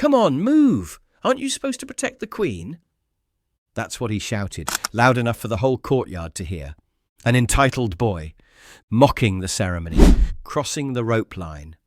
Come on, move! Aren't you supposed to protect the Queen? That's what he shouted, loud enough for the whole courtyard to hear. An entitled boy, mocking the ceremony, crossing the rope line,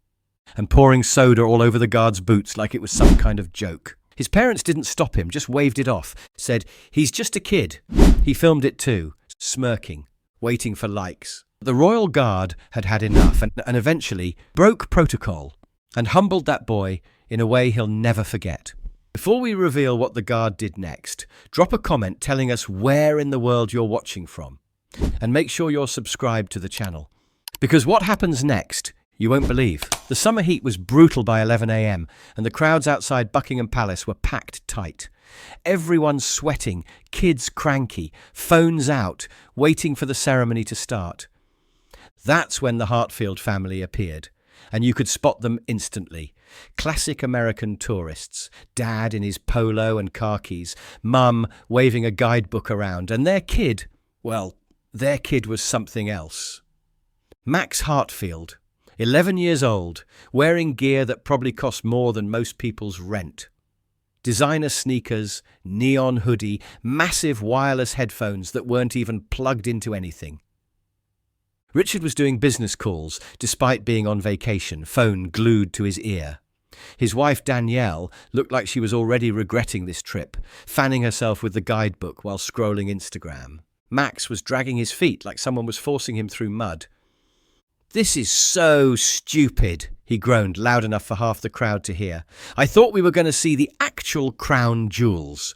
and pouring soda all over the guard's boots like it was some kind of joke. His parents didn't stop him, just waved it off, said, "He's just a kid." He filmed it too, smirking, waiting for likes. The Royal Guard had had enough and eventually broke protocol and humbled that boy in a way he'll never forget. Before we reveal what the Guard did next, drop a comment telling us where in the world you're watching from. And make sure you're subscribed to the channel. Because what happens next, you won't believe. The summer heat was brutal by 11 a.m. and the crowds outside Buckingham Palace were packed tight. Everyone sweating, kids cranky, phones out, waiting for the ceremony to start. That's when the Hartfield family appeared, and you could spot them instantly. Classic American tourists, dad in his polo and khakis, mum waving a guidebook around, and their kid, well, their kid was something else. Max Hartfield, 11 years old, wearing gear that probably cost more than most people's rent. Designer sneakers, neon hoodie, massive wireless headphones that weren't even plugged into anything. Richard was doing business calls, despite being on vacation, phone glued to his ear. His wife Danielle looked like she was already regretting this trip, fanning herself with the guidebook while scrolling Instagram. Max was dragging his feet like someone was forcing him through mud. "This is so stupid," he groaned loud enough for half the crowd to hear. "I thought we were going to see the actual crown jewels."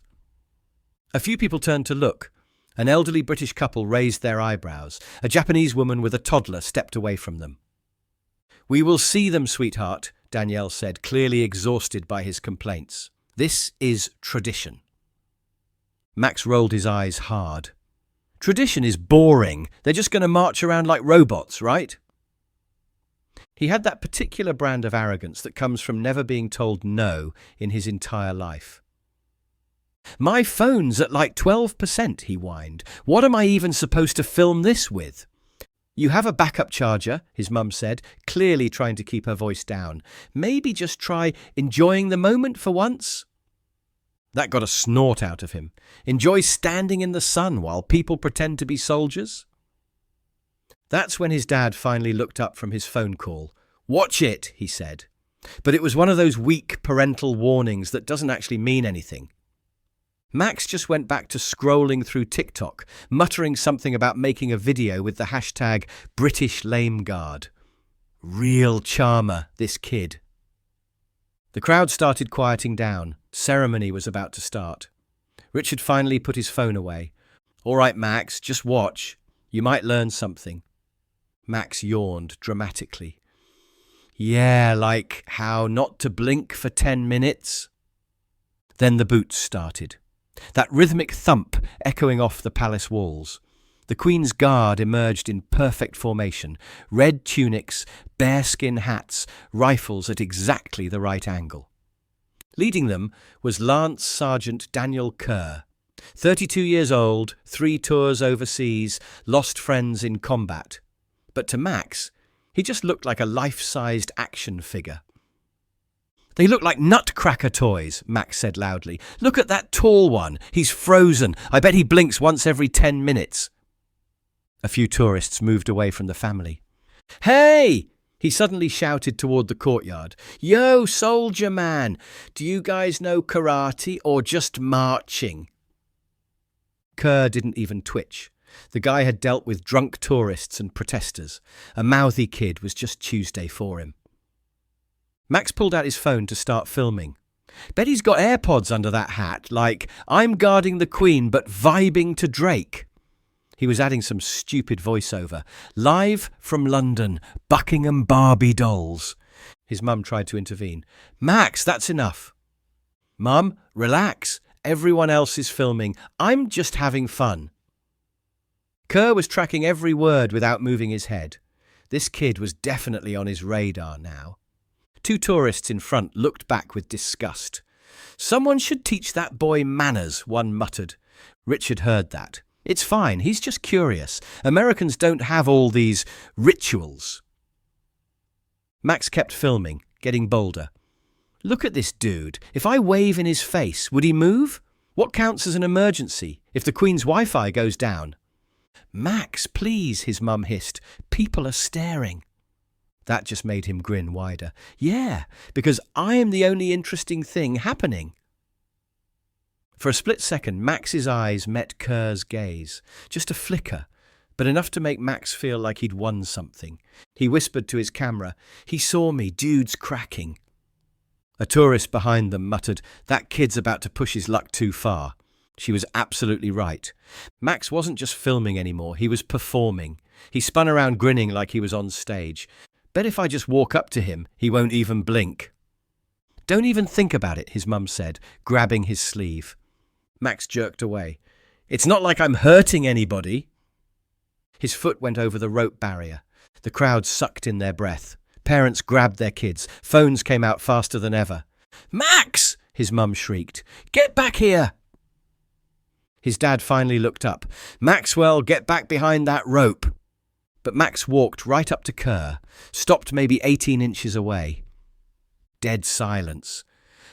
A few people turned to look. An elderly British couple raised their eyebrows. A Japanese woman with a toddler stepped away from them. "We will see them, sweetheart," Danielle said, clearly exhausted by his complaints. "This is tradition." Max rolled his eyes hard. "Tradition is boring. They're just going to march around like robots, right?" He had that particular brand of arrogance that comes from never being told no in his entire life. "My phone's at like 12%, he whined. "What am I even supposed to film this with?" "You have a backup charger," his mum said, clearly trying to keep her voice down. "Maybe just try enjoying the moment for once." That got a snort out of him. Enjoy standing in the sun while people pretend to be soldiers? That's when his dad finally looked up from his phone call. "Watch it," he said. But it was one of those weak parental warnings that doesn't actually mean anything. Max just went back to scrolling through TikTok, muttering something about making a video with the hashtag #BritishLameGuard. Real charmer, this kid. The crowd started quieting down. Ceremony was about to start. Richard finally put his phone away. "All right, Max, just watch. You might learn something." Max yawned dramatically. "Yeah, like how not to blink for 10 minutes. Then the boots started. That rhythmic thump echoing off the palace walls. The Queen's Guard emerged in perfect formation. Red tunics, bearskin hats, rifles at exactly the right angle. Leading them was Lance Sergeant Daniel Kerr. 32 years old, 3 tours overseas, lost friends in combat. But to Max, he just looked like a life-sized action figure. "They look like nutcracker toys," Max said loudly. "Look at that tall one. He's frozen. I bet he blinks once every 10 minutes. A few tourists moved away from the family. "Hey!" he suddenly shouted toward the courtyard. "Yo, soldier man! Do you guys know karate or just marching?" Kerr didn't even twitch. The guy had dealt with drunk tourists and protesters. A mouthy kid was just Tuesday for him. Max pulled out his phone to start filming. Bet he's got AirPods under that hat, like, "I'm guarding the Queen but vibing to Drake." He was adding some stupid voiceover. "Live from London, Buckingham Barbie dolls." His mum tried to intervene. "Max, that's enough." "Mum, relax. Everyone else is filming. I'm just having fun." Kerr was tracking every word without moving his head. This kid was definitely on his radar now. 2 tourists in front looked back with disgust. "Someone should teach that boy manners," one muttered. Richard heard that. "It's fine, he's just curious. Americans don't have all these rituals." Max kept filming, getting bolder. Look at this dude. If I wave in his face, would he move? What counts as an emergency if the Queen's Wi-Fi goes down? Max, please, his mum hissed. People are staring. That just made him grin wider. Yeah, because I am the only interesting thing happening. For a split second, Max's eyes met Kerr's gaze. Just a flicker, but enough to make Max feel like he'd won something. He whispered to his camera, "He saw me, dude's cracking." A tourist behind them muttered, "That kid's about to push his luck too far." She was absolutely right. Max wasn't just filming anymore, he was performing. He spun around grinning like he was on stage. Bet if I just walk up to him, he won't even blink. Don't even think about it, his mum said, grabbing his sleeve. Max jerked away. It's not like I'm hurting anybody. His foot went over the rope barrier. The crowd sucked in their breath. Parents grabbed their kids. Phones came out faster than ever. Max! His mum shrieked. Get back here! His dad finally looked up. Maxwell, get back behind that rope. But Max walked right up to Kerr, stopped maybe 18 inches away. Dead silence.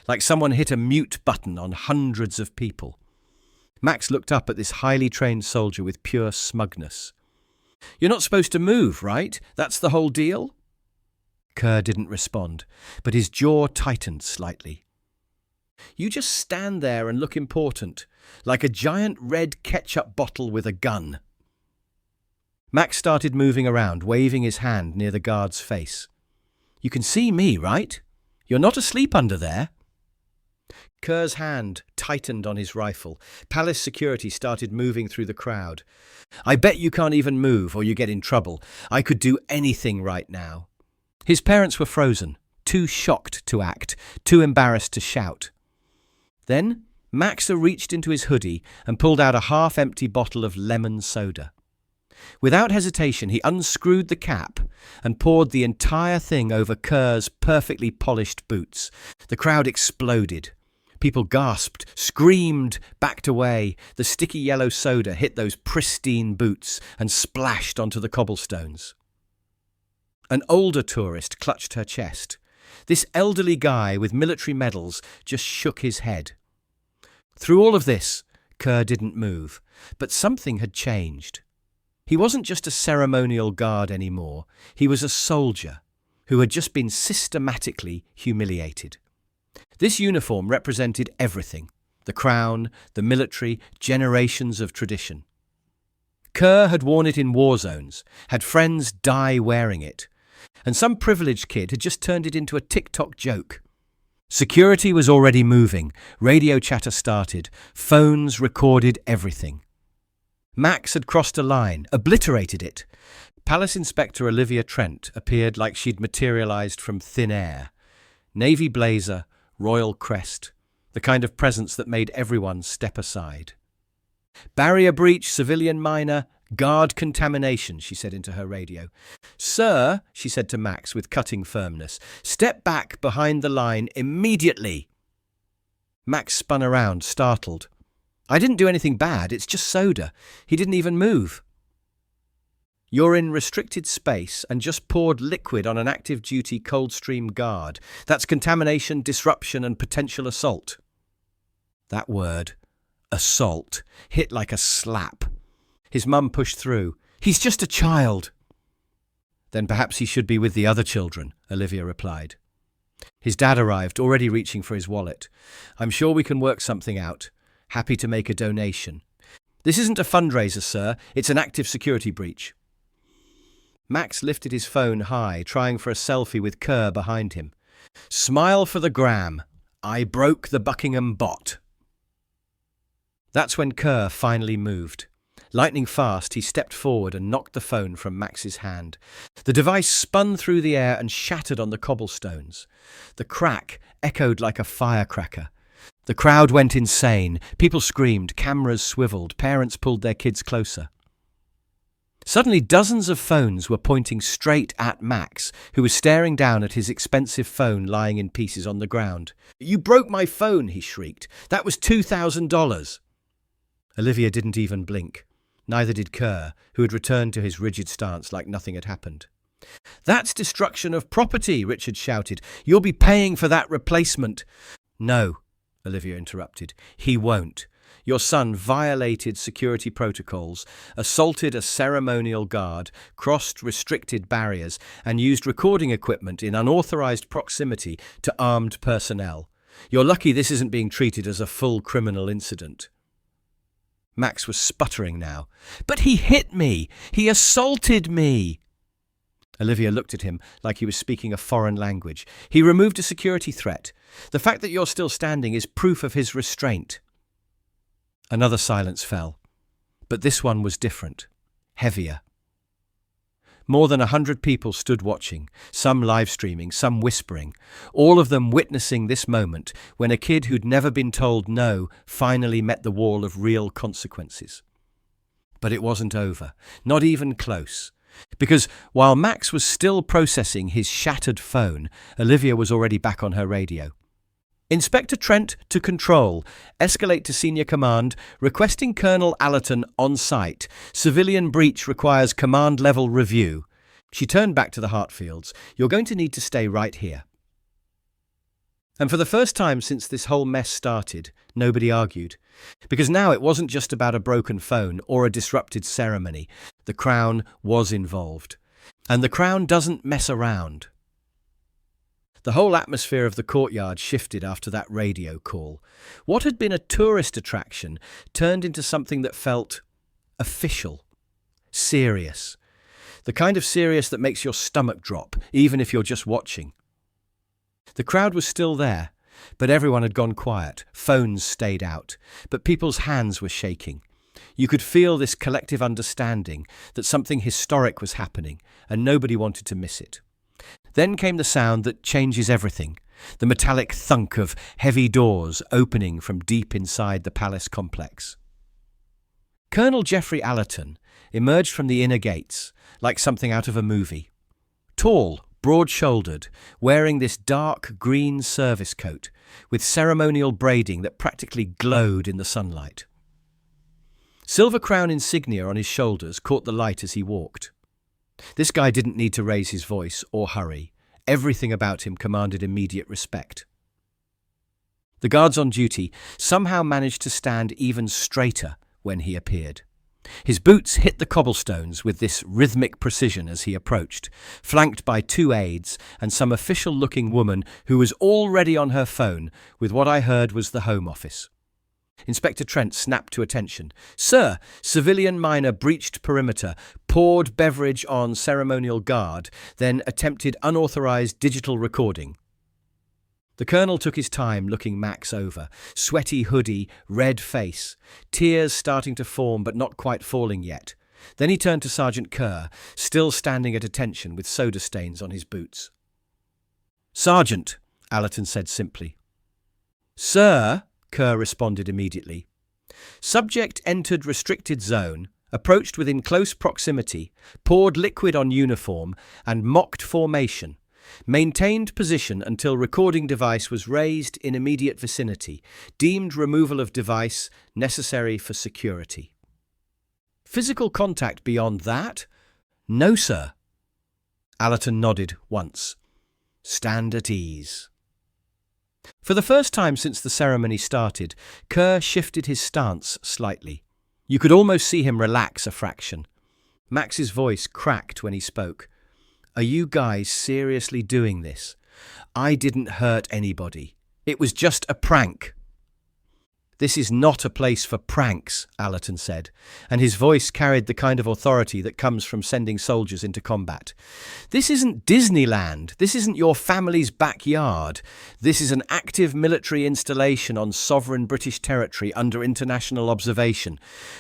Like someone hit a mute button on hundreds of people. Max looked up at this highly trained soldier with pure smugness. You're not supposed to move, right? That's the whole deal? Kerr didn't respond, but his jaw tightened slightly. You just stand there and look important, like a giant red ketchup bottle with a gun. Max started moving around, waving his hand near the guard's face. You can see me, right? You're not asleep under there. Kerr's hand tightened on his rifle. Palace security started moving through the crowd. I bet you can't even move or you get in trouble. I could do anything right now. His parents were frozen, too shocked to act, too embarrassed to shout. Then Max reached into his hoodie and pulled out a half-empty bottle of lemon soda. Without hesitation, he unscrewed the cap and poured the entire thing over Kerr's perfectly polished boots. The crowd exploded. People gasped, screamed, backed away. The sticky yellow soda hit those pristine boots and splashed onto the cobblestones. An older tourist clutched her chest. This elderly guy with military medals just shook his head. Through all of this, Kerr didn't move, but something had changed. He wasn't just a ceremonial guard anymore. He was a soldier who had just been systematically humiliated. This uniform represented everything: the crown, the military, generations of tradition. Kerr had worn it in war zones, had friends die wearing it, and some privileged kid had just turned it into a TikTok joke. Security was already moving. Radio chatter started. Phones recorded everything. Max had crossed a line, obliterated it. Palace Inspector Olivia Trent appeared like she'd materialized from thin air. Navy blazer, royal crest, the kind of presence that made everyone step aside. Barrier breach, civilian minor, guard contamination, she said into her radio. Sir, she said to Max with cutting firmness, step back behind the line immediately. Max spun around, startled. I didn't do anything bad, it's just soda. He didn't even move. You're in restricted space and just poured liquid on an active duty Coldstream Guard. That's contamination, disruption and potential assault. That word, assault, hit like a slap. His mum pushed through. He's just a child. Then perhaps he should be with the other children, Olivia replied. His dad arrived, already reaching for his wallet. I'm sure we can work something out. Happy to make a donation. This isn't a fundraiser, sir. It's an active security breach. Max lifted his phone high, trying for a selfie with Kerr behind him. Smile for the gram. I broke the Buckingham bot. That's when Kerr finally moved. Lightning fast, he stepped forward and knocked the phone from Max's hand. The device spun through the air and shattered on the cobblestones. The crack echoed like a firecracker. The crowd went insane. People screamed, cameras swiveled, parents pulled their kids closer. Suddenly, dozens of phones were pointing straight at Max, who was staring down at his expensive phone lying in pieces on the ground. You broke my phone, he shrieked. That was $2,000. Olivia didn't even blink. Neither did Kerr, who had returned to his rigid stance like nothing had happened. "That's destruction of property," Richard shouted. "You'll be paying for that replacement." "No," Olivia interrupted. "He won't. Your son violated security protocols, assaulted a ceremonial guard, crossed restricted barriers, and used recording equipment in unauthorized proximity to armed personnel. You're lucky this isn't being treated as a full criminal incident." Max was sputtering now. "But he hit me! He assaulted me!" Olivia looked at him like he was speaking a foreign language. "He removed a security threat. The fact that you're still standing is proof of his restraint." Another silence fell, but this one was different, heavier. More than 100 people stood watching, some live streaming, some whispering, all of them witnessing this moment when a kid who'd never been told no finally met the wall of real consequences. But it wasn't over, not even close. Because while Max was still processing his shattered phone, Olivia was already back on her radio. "Inspector Trent to control. Escalate to senior command. Requesting Colonel Allerton on site. Civilian breach requires command-level review." She turned back to the Hartfields. "You're going to need to stay right here." And for the first time since this whole mess started, nobody argued. Because now it wasn't just about a broken phone or a disrupted ceremony. The Crown was involved. And the Crown doesn't mess around. The whole atmosphere of the courtyard shifted after that radio call. What had been a tourist attraction turned into something that felt official, serious. The kind of serious that makes your stomach drop, even if you're just watching. The crowd was still there, but everyone had gone quiet. Phones stayed out, but people's hands were shaking. You could feel this collective understanding that something historic was happening, and nobody wanted to miss it. Then came the sound that changes everything, the metallic thunk of heavy doors opening from deep inside the palace complex. Colonel Geoffrey Allerton emerged from the inner gates like something out of a movie. Tall, broad-shouldered, wearing this dark green service coat with ceremonial braiding that practically glowed in the sunlight. Silver crown insignia on his shoulders caught the light as he walked. This guy didn't need to raise his voice or hurry. Everything about him commanded immediate respect. The guards on duty somehow managed to stand even straighter when he appeared. His boots hit the cobblestones with this rhythmic precision as he approached, flanked by 2 aides and some official-looking woman who was already on her phone with what I heard was the Home Office. Inspector Trent snapped to attention. "Sir, civilian miner breached perimeter, poured beverage on ceremonial guard, then attempted unauthorized digital recording." The colonel took his time looking Max over. Sweaty hoodie, red face, tears starting to form but not quite falling yet. Then he turned to Sergeant Kerr, still standing at attention with soda stains on his boots. "Sergeant," Allerton said simply. "Sir," Kerr responded immediately. "Subject entered restricted zone, approached within close proximity, poured liquid on uniform, and mocked formation. Maintained position until recording device was raised in immediate vicinity. Deemed removal of device necessary for security." "Physical contact beyond that?" "No, sir." Allerton nodded once. "Stand at ease." For the first time since the ceremony started, Kerr shifted his stance slightly. You could almost see him relax a fraction. Max's voice cracked when he spoke. "Are you guys seriously doing this? I didn't hurt anybody. It was just a prank." "This is not a place for pranks," Allerton said, and his voice carried the kind of authority that comes from sending soldiers into combat. "This isn't Disneyland. This isn't your family's backyard. This is an active military installation on sovereign British territory under international observation.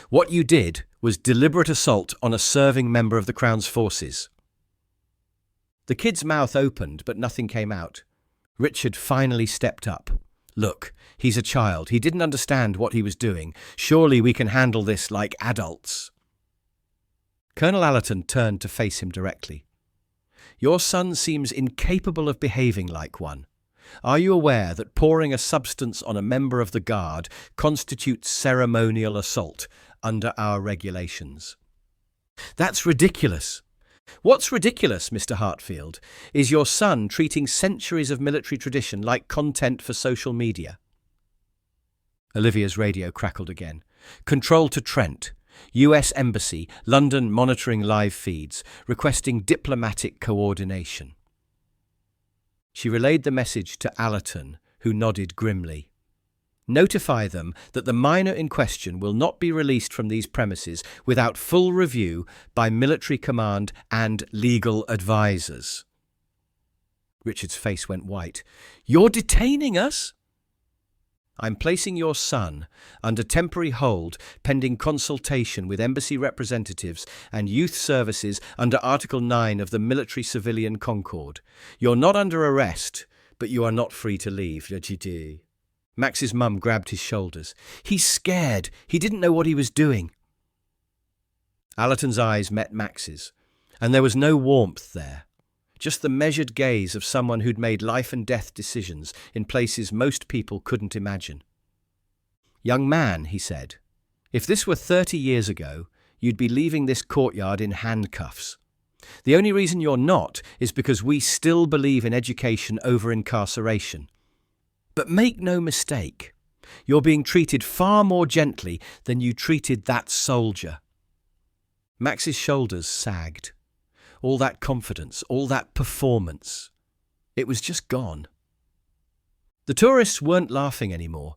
What you did was deliberate assault on a serving member of the Crown's forces." The kid's mouth opened, but nothing came out. Richard finally stepped up. "Look, he's a child. He didn't understand what he was doing. Surely we can handle this like adults." Colonel Allerton turned to face him directly. "Your son seems incapable of behaving like one. Are you aware that pouring a substance on a member of the guard constitutes ceremonial assault under our regulations?" "That's ridiculous." What's ridiculous, Mr. Hartfield, is your son treating centuries of military tradition like content for social media. Olivia's radio crackled again. Control to Trent. US Embassy, London monitoring live feeds, requesting diplomatic coordination. She relayed the message to Allerton, who nodded grimly. Notify them that the minor in question will not be released from these premises without full review by military command and legal advisers. Richard's face went white. You're detaining us? I'm placing your son under temporary hold pending consultation with embassy representatives and youth services under Article 9 of the Military Civilian Concord. You're not under arrest, but you are not free to leave. Max's mum grabbed his shoulders. He's scared. He didn't know what he was doing. Allerton's eyes met Max's, and there was no warmth there. Just the measured gaze of someone who'd made life and death decisions in places most people couldn't imagine. Young man, he said, if this were 30 years ago, you'd be leaving this courtyard in handcuffs. The only reason you're not is because we still believe in education over incarceration. But make no mistake, you're being treated far more gently than you treated that soldier. Max's shoulders sagged. All that confidence, all that performance. It was just gone. The tourists weren't laughing anymore.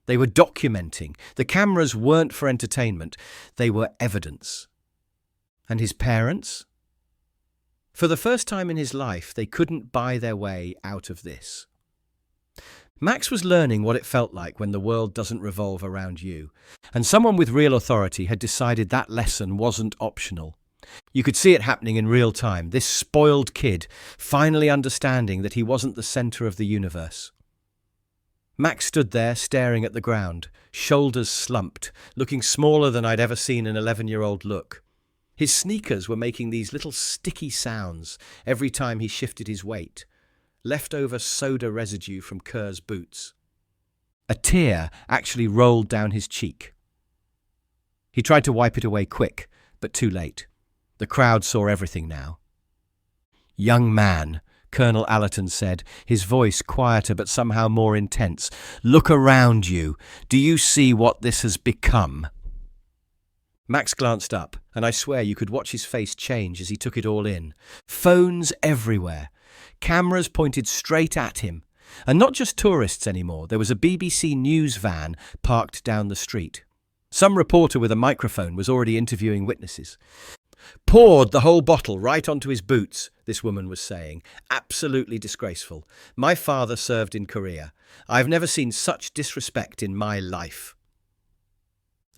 They were documenting. The cameras weren't for entertainment. They were evidence. And his parents? For the first time in his life, they couldn't buy their way out of this. Max was learning what it felt like when the world doesn't revolve around you, and someone with real authority had decided that lesson wasn't optional. You could see it happening in real time, this spoiled kid finally understanding that he wasn't the center of the universe. Max stood there staring at the ground, shoulders slumped, looking smaller than I'd ever seen an 11-year-old look. His sneakers were making these little sticky sounds every time he shifted his weight. Leftover soda residue from Kerr's boots. A tear actually rolled down his cheek. He tried to wipe it away quick, but too late. The crowd saw everything now. Young man, Colonel Allerton said, his voice quieter but somehow more intense. Look around you. Do you see what this has become? Max glanced up, and I swear you could watch his face change as he took it all in. Phones everywhere. Cameras pointed straight at him. And not just tourists anymore. There was a BBC News van parked down the street. Some reporter with a microphone was already interviewing witnesses. Poured the whole bottle right onto his boots, this woman was saying. Absolutely disgraceful. My father served in Korea. I've never seen such disrespect in my life.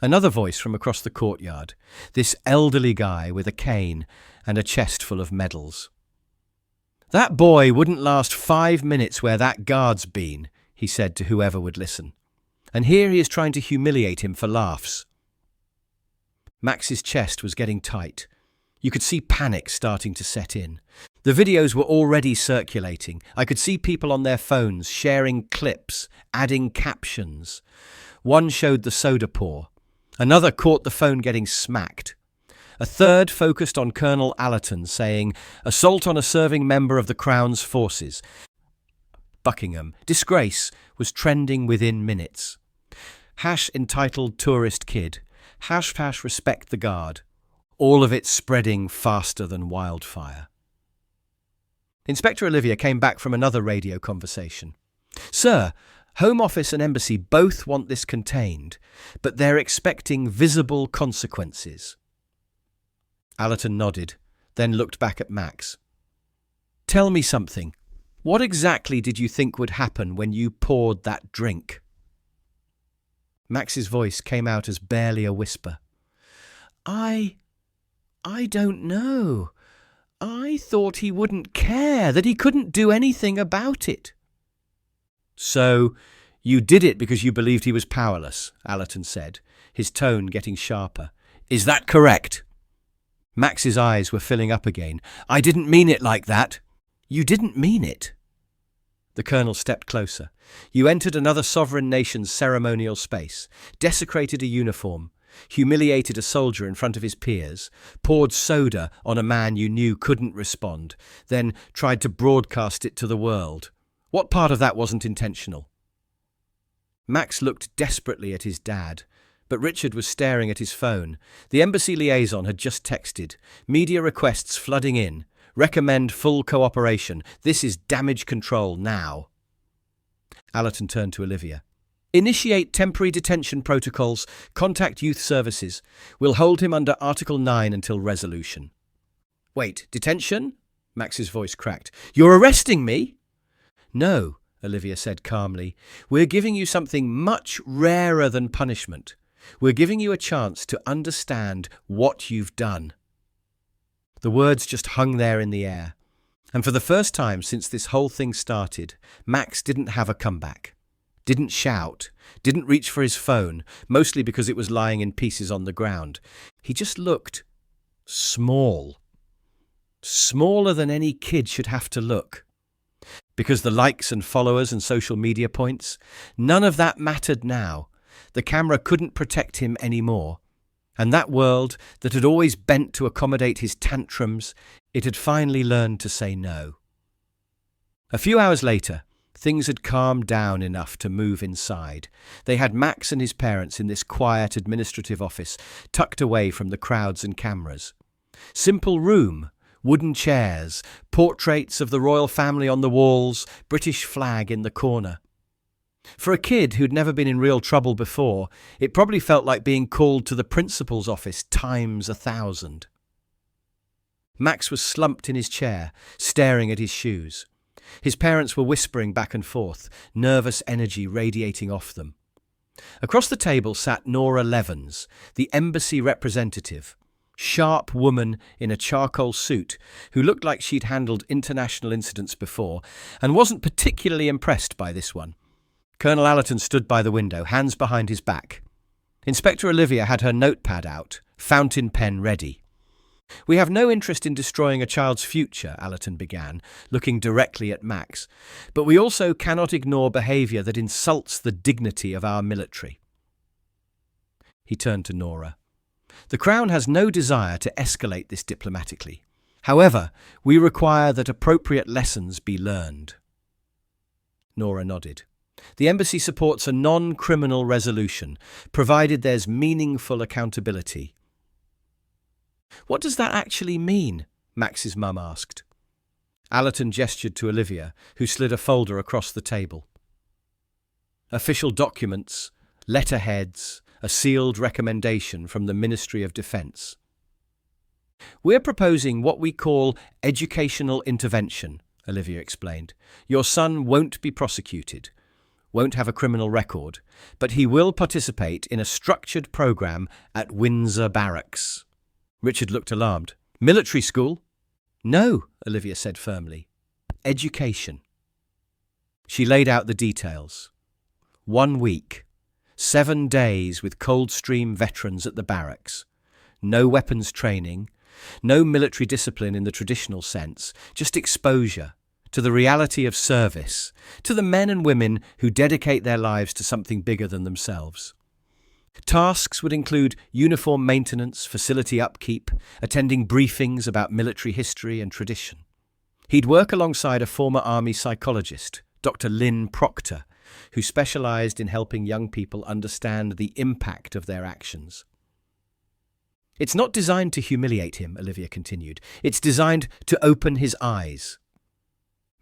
Another voice from across the courtyard. This elderly guy with a cane and a chest full of medals. That boy wouldn't last 5 minutes where that guard's been, he said to whoever would listen. And here he is trying to humiliate him for laughs. Max's chest was getting tight. You could see panic starting to set in. The videos were already circulating. I could see people on their phones sharing clips, adding captions. One showed the soda pour. Another caught the phone getting smacked. A third focused on Colonel Allerton saying, assault on a serving member of the Crown's forces. Buckingham, disgrace, was trending within minutes. #entitled tourist kid. # respect the guard. All of it spreading faster than wildfire. Inspector Olivia came back from another radio conversation. Sir, Home Office and Embassy both want this contained, but they're expecting visible consequences. Allerton nodded, then looked back at Max. Tell me something. What exactly did you think would happen when you poured that drink? Max's voice came out as barely a whisper. I don't know. I thought he wouldn't care, that he couldn't do anything about it. So, you did it because you believed he was powerless, Allerton said, his tone getting sharper. Is that correct? Max's eyes were filling up again. I didn't mean it like that. You didn't mean it. The colonel stepped closer. You entered another sovereign nation's ceremonial space, desecrated a uniform, humiliated a soldier in front of his peers, poured soda on a man you knew couldn't respond, then tried to broadcast it to the world. What part of that wasn't intentional? Max looked desperately at his dad, but Richard was staring at his phone. The embassy liaison had just texted. Media requests flooding in. Recommend full cooperation. This is damage control now. Allerton turned to Olivia. Initiate temporary detention protocols. Contact youth services. We'll hold him under Article 9 until resolution. Wait, detention? Max's voice cracked. You're arresting me? No, Olivia said calmly. We're giving you something much rarer than punishment. We're giving you a chance to understand what you've done. The words just hung there in the air. And for the first time since this whole thing started, Max didn't have a comeback. Didn't shout, didn't reach for his phone, mostly because it was lying in pieces on the ground. He just looked small. Smaller than any kid should have to look. Because the likes and followers and social media points, none of that mattered now. The camera couldn't protect him anymore. And that world that had always bent to accommodate his tantrums, it had finally learned to say no. A few hours later, things had calmed down enough to move inside. They had Max and his parents in this quiet administrative office, tucked away from the crowds and cameras. Simple room, wooden chairs, portraits of the royal family on the walls, British flag in the corner. For a kid who'd never been in real trouble before, it probably felt like being called to the principal's office times 1,000. Max was slumped in his chair, staring at his shoes. His parents were whispering back and forth, nervous energy radiating off them. Across the table sat Nora Levens, the embassy representative, sharp woman in a charcoal suit who looked like she'd handled international incidents before and wasn't particularly impressed by this one. Colonel Allerton stood by the window, hands behind his back. Inspector Olivia had her notepad out, fountain pen ready. We have no interest in destroying a child's future, Allerton began, looking directly at Max, but we also cannot ignore behaviour that insults the dignity of our military. He turned to Nora. The Crown has no desire to escalate this diplomatically. However, we require that appropriate lessons be learned. Nora nodded. The embassy supports a non-criminal resolution, provided there's meaningful accountability. What does that actually mean? Max's mum asked. Allerton gestured to Olivia, who slid a folder across the table. Official documents, letterheads, a sealed recommendation from the Ministry of Defence. We're proposing what we call educational intervention, Olivia explained. Your son won't be prosecuted, won't have a criminal record, but he will participate in a structured programme at Windsor Barracks. Richard looked alarmed. Military school? No, Olivia said firmly. Education. She laid out the details. 1 week, 7 days with Coldstream veterans at the barracks. No weapons training, no military discipline in the traditional sense, just exposure to the reality of service, to the men and women who dedicate their lives to something bigger than themselves. Tasks would include uniform maintenance, facility upkeep, attending briefings about military history and tradition. He'd work alongside a former army psychologist, Dr. Lynn Proctor, who specialised in helping young people understand the impact of their actions. It's not designed to humiliate him, Olivia continued. It's designed to open his eyes.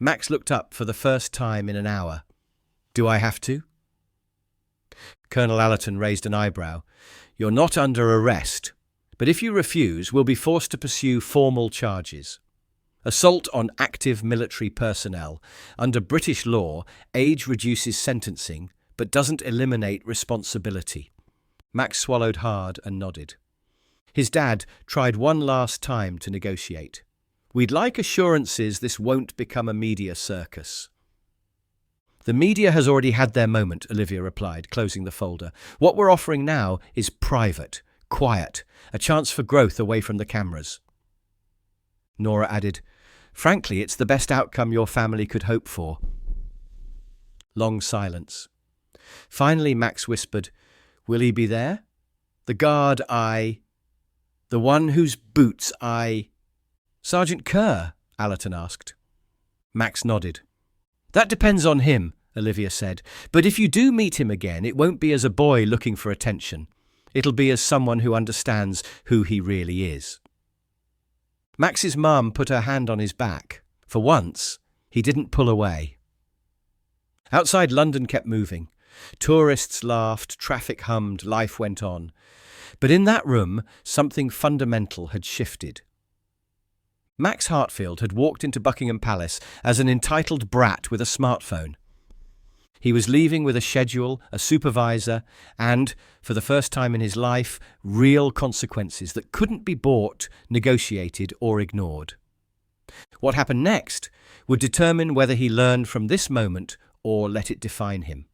Max looked up for the first time in an hour. Do I have to? Colonel Allerton raised an eyebrow. You're not under arrest, but if you refuse, we'll be forced to pursue formal charges. Assault on active military personnel. Under British law, age reduces sentencing, but doesn't eliminate responsibility. Max swallowed hard and nodded. His dad tried one last time to negotiate. We'd like assurances this won't become a media circus. The media has already had their moment, Olivia replied, closing the folder. What we're offering now is private, quiet, a chance for growth away from the cameras. Nora added, Frankly, it's the best outcome your family could hope for. Long silence. Finally, Max whispered, Will he be there? The guard the one whose boots Sergeant Kerr? Allerton asked. Max nodded. That depends on him, Olivia said. But if you do meet him again, it won't be as a boy looking for attention. It'll be as someone who understands who he really is. Max's mum put her hand on his back. For once, he didn't pull away. Outside, London kept moving. Tourists laughed, traffic hummed, life went on. But in that room, something fundamental had shifted. Max Hartfield had walked into Buckingham Palace as an entitled brat with a smartphone. He was leaving with a schedule, a supervisor, and, for the first time in his life, real consequences that couldn't be bought, negotiated, or ignored. What happened next would determine whether he learned from this moment or let it define him.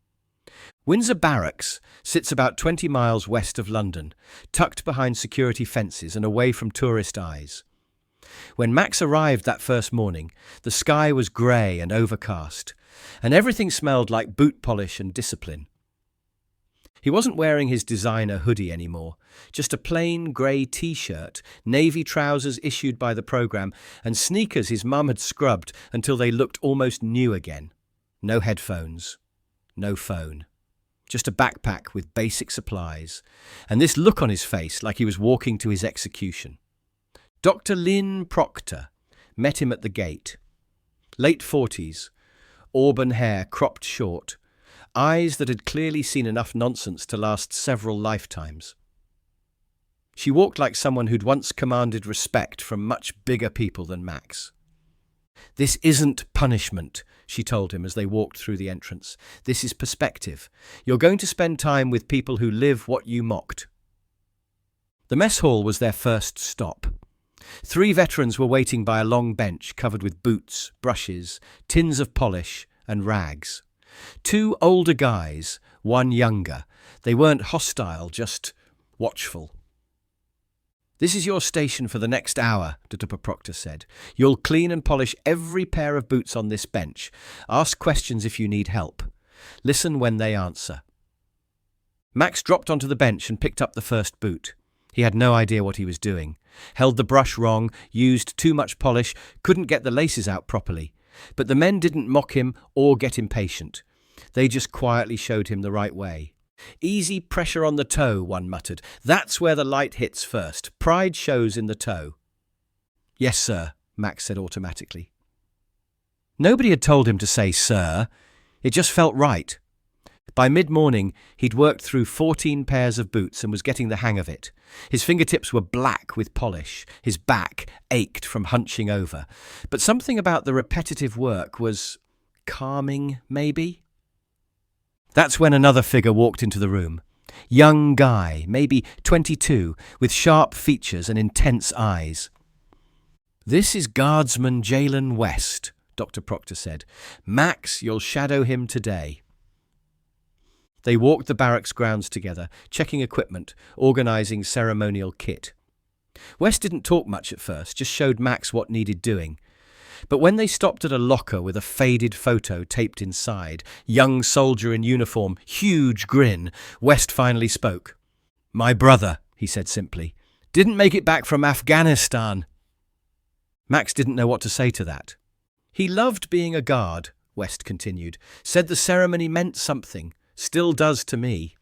Windsor Barracks sits about 20 miles west of London, tucked behind security fences and away from tourist eyes. When Max arrived that first morning, the sky was grey and overcast, and everything smelled like boot polish and discipline. He wasn't wearing his designer hoodie anymore, just a plain grey t-shirt, navy trousers issued by the programme, and sneakers his mum had scrubbed until they looked almost new again. No headphones, no phone. Just a backpack with basic supplies, and this look on his face like he was walking to his execution. Dr. Lynn Proctor met him at the gate. Late 40s, auburn hair cropped short, eyes that had clearly seen enough nonsense to last several lifetimes. She walked like someone who'd once commanded respect from much bigger people than Max. This isn't punishment, she told him as they walked through the entrance. This is perspective. You're going to spend time with people who live what you mocked. The mess hall was their first stop. 3 veterans were waiting by a long bench covered with boots, brushes, tins of polish, and rags. 2 older guys, 1 younger. They weren't hostile, just watchful. This is your station for the next hour, Dr. Proctor said. You'll clean and polish every pair of boots on this bench. Ask questions if you need help. Listen when they answer. Max dropped onto the bench and picked up the first boot. He had no idea what he was doing. Held the brush wrong, used too much polish, couldn't get the laces out properly. But the men didn't mock him or get impatient. They just quietly showed him the right way. Easy pressure on the toe, one muttered. That's where the light hits first. Pride shows in the toe. Yes, sir, Max said automatically. Nobody had told him to say sir. It just felt right. By mid-morning, he'd worked through 14 pairs of boots and was getting the hang of it. His fingertips were black with polish. His back ached from hunching over. But something about the repetitive work was calming, maybe? That's when another figure walked into the room. Young guy, maybe 22, with sharp features and intense eyes. This is Guardsman Jalen West, Dr. Proctor said. Max, you'll shadow him today. They walked the barracks grounds together, checking equipment, organising ceremonial kit. West didn't talk much at first, just showed Max what needed doing. But when they stopped at a locker with a faded photo taped inside, young soldier in uniform, huge grin, West finally spoke. My brother, he said simply, didn't make it back from Afghanistan. Max didn't know what to say to that. He loved being a guard, West continued, said the ceremony meant something, still does to me.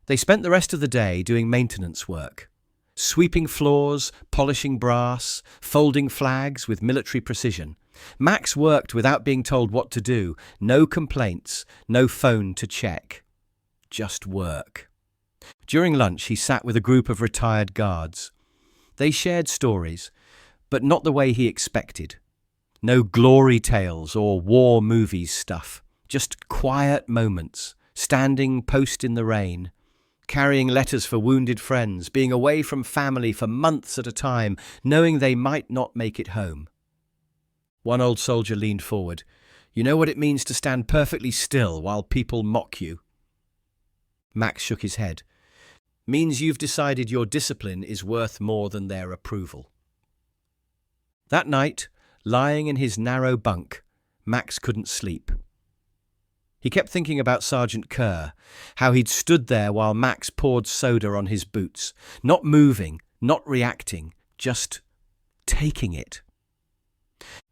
They spent the rest of the day doing maintenance work. Sweeping floors, polishing brass, folding flags with military precision. Max worked without being told what to do. No complaints, no phone to check. Just work. During lunch, he sat with a group of retired guards. They shared stories, but not the way he expected. No glory tales or war movies stuff. Just quiet moments, standing post in the rain. Carrying letters for wounded friends, being away from family for months at a time, knowing they might not make it home. One old soldier leaned forward. You know what it means to stand perfectly still while people mock you? Max shook his head. Means you've decided your discipline is worth more than their approval. That night, lying in his narrow bunk, Max couldn't sleep. He kept thinking about Sergeant Kerr, how he'd stood there while Max poured soda on his boots, not moving, not reacting, just taking it.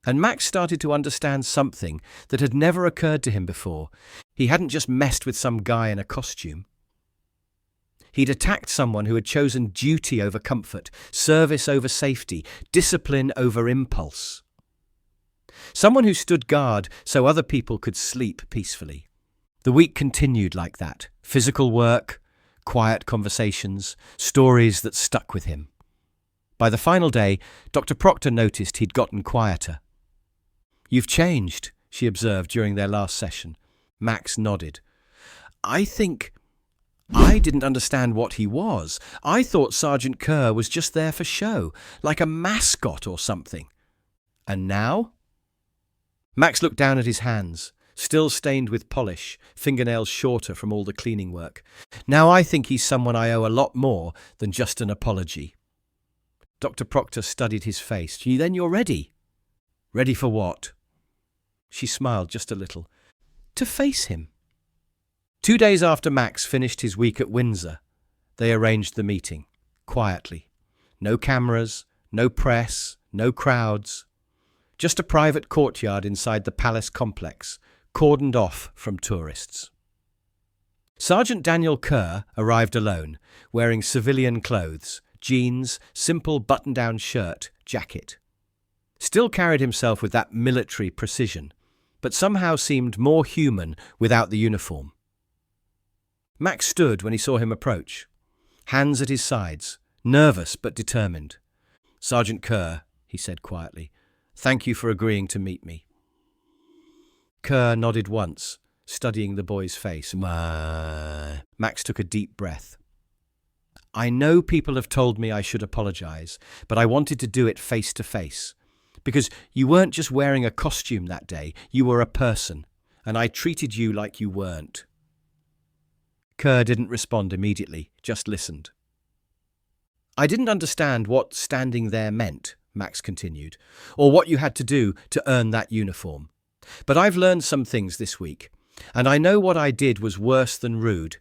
And Max started to understand something that had never occurred to him before. He hadn't just messed with some guy in a costume. He'd attacked someone who had chosen duty over comfort, service over safety, discipline over impulse. Someone who stood guard so other people could sleep peacefully. The week continued like that. Physical work, quiet conversations, stories that stuck with him. By the final day, Dr. Proctor noticed he'd gotten quieter. "You've changed," she observed during their last session. Max nodded. "I think I didn't understand what he was. I thought Sergeant Kerr was just there for show, like a mascot or something. And now?" Max looked down at his hands, still stained with polish, fingernails shorter from all the cleaning work. "Now I think he's someone I owe a lot more than just an apology." Dr. Proctor studied his face. "Then you're ready." "Ready for what?" She smiled just a little. "To face him." 2 days after Max finished his week at Windsor, they arranged the meeting, quietly. No cameras, no press, no crowds. Just a private courtyard inside the palace complex, cordoned off from tourists. Sergeant Daniel Kerr arrived alone, wearing civilian clothes, jeans, simple button-down shirt, jacket. Still carried himself with that military precision, but somehow seemed more human without the uniform. Max stood when he saw him approach, hands at his sides, nervous but determined. "Sergeant Kerr," he said quietly, "thank you for agreeing to meet me." Kerr nodded once, studying the boy's face. Max took a deep breath. "I know people have told me I should apologize, but I wanted to do it face to face. Because you weren't just wearing a costume that day, you were a person, and I treated you like you weren't." Kerr didn't respond immediately, just listened. "I didn't understand what standing there meant," Max continued, "or what you had to do to earn that uniform. But I've learned some things this week, and I know what I did was worse than rude.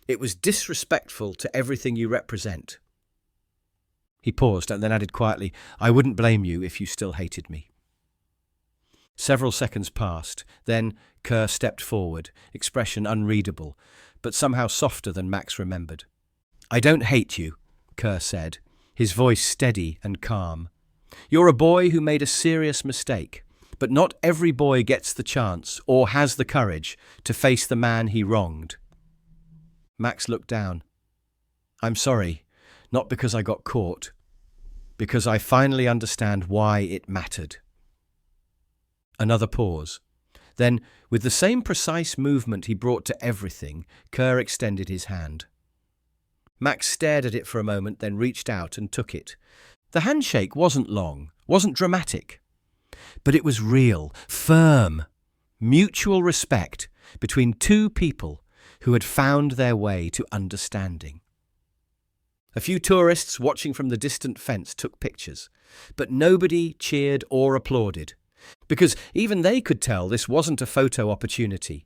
It was disrespectful to everything you represent." He paused and then added quietly, "I wouldn't blame you if you still hated me." Several seconds passed. Then Kerr stepped forward, expression unreadable, but somehow softer than Max remembered. "I don't hate you," Kerr said, his voice steady and calm. "You're a boy who made a serious mistake, but not every boy gets the chance or has the courage to face the man he wronged." Max looked down. "I'm sorry, not because I got caught, because I finally understand why it mattered." Another pause. Then, with the same precise movement he brought to everything, Kerr extended his hand. Max stared at it for a moment, then reached out and took it. The handshake wasn't long, wasn't dramatic, but it was real, firm, mutual respect between two people who had found their way to understanding. A few tourists watching from the distant fence took pictures, but nobody cheered or applauded, because even they could tell this wasn't a photo opportunity.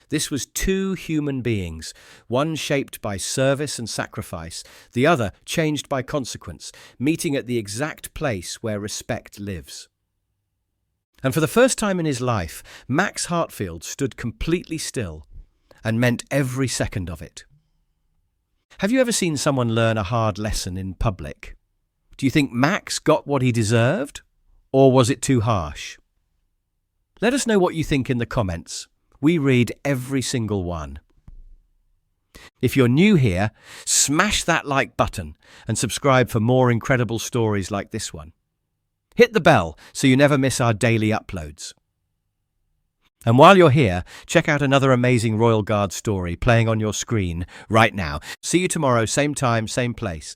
This was two human beings, one shaped by service and sacrifice, the other changed by consequence, meeting at the exact place where respect lives. And for the first time in his life, Max Hartfield stood completely still and meant every second of it. Have you ever seen someone learn a hard lesson in public? Do you think Max got what he deserved, or was it too harsh? Let us know what you think in the comments. We read every single one. If you're new here, smash that like button and subscribe for more incredible stories like this one. Hit the bell so you never miss our daily uploads. And while you're here, check out another amazing Royal Guard story playing on your screen right now. See you tomorrow, same time, same place.